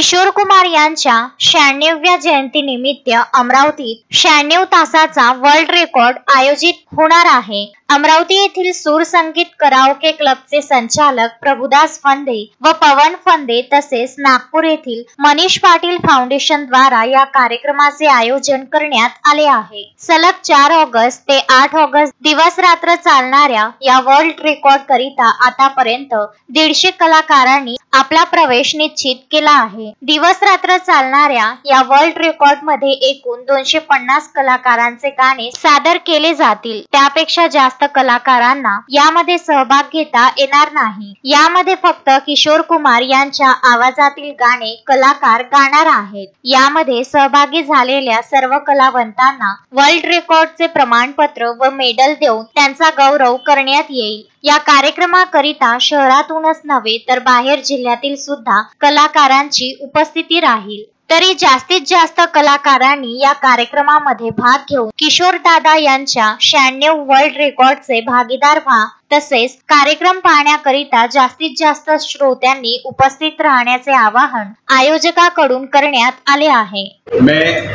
किशोर कुमार यांच्या 96व्या जयंतीनिमित्त अमरावतीत 96 तासाचा वर्ल्ड रेकॉर्ड आयोजित होणार आहे। अमरावती येथील सूर संगीत कराओके क्लबचे संचालक प्रभुदास फंदे व पवन फंदे तसेच नागपूर येथील मनीष पाटील फाउंडेशन द्वारा या कार्यक्रमाचे आयोजन करण्यात आले आहे। सलग 4 ऑगस्ट ते 8 ऑगस्ट दिवस रात्र चालणाऱ्या या वर्ल्ड रेकॉर्ड करिता आतापर्यंत 150 कलाकारांनी आपला प्रवेश निश्चित केला आहे। दिवस रात्र चालणाऱ्या या वर्ल्ड रेकॉर्ड मध्ये एकूण 250 कलाकारांचे गाणे सादर केले जातील। त्यापेक्षा जास्त कलाकारांना यामध्ये सहभाग घेता येणार नाही। यामध्ये फक्त किशोर कुमार यांच्या आवाजातील गाणे कलाकार गाणार आहेत। यामध्ये सहभागी झालेल्या सर्व कलावंतांना वर्ल्ड रेकॉर्डचे प्रमाणपत्र व मेडल देऊन त्यांचा गौरव करण्यात येईल। या कार्यक्रमाकरिता शहरातूनच नव्हे तर बाहेर जिल्ह्यातील सुद्धा कलाकारांची उपस्थिती राहील। तरी जास्तीत जास्त कलाकारांनी या कार्यक्रमामध्ये भाग घेऊन किशोर दादा यांच्या 96 वर्ल्ड रेकॉर्डचे भागीदार व्हा। तसेच कार्यक्रम पाहण्याकरिता जास्तीत जास्त श्रोत्यांनी उपस्थित राहण्याचे आवाहन आयोजकांकडून करण्यात आले आहे। मैं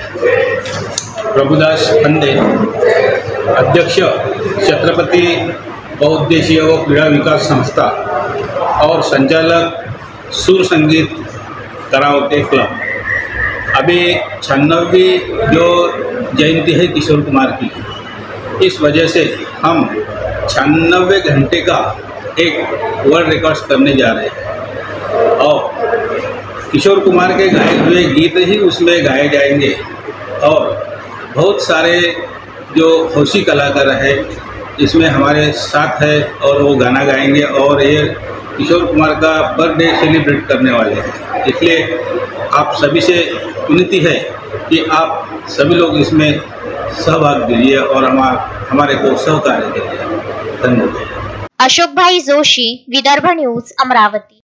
प्रभुदास फंदे, अध्यक्ष छत्रपति बहुउद्देशीय व क्रीड़ा विकास संस्था और संचालक सुर संगीत कराओके क्लब। अभी 96वीं जो जयंती है किशोर कुमार की, इस वजह से हम 96 घंटे का एक वर्ल्ड रिकॉर्ड्स करने जा रहे हैं और किशोर कुमार के गाए हुए गीत ही उसमें गाए जाएंगे और बहुत सारे जो हौसी कलाकार हैं इसमें हमारे साथ है और वो गाना गाएंगे और ये किशोर कुमार का बर्थडे सेलिब्रेट करने वाले हैं। इसलिए आप सभी से विनती है कि आप सभी लोग इसमें सहभाग दीजिए और हमारे को सहकार्य करिए। धन्यवाद। अशोक भाई जोशी, विदर्भ न्यूज, अमरावती।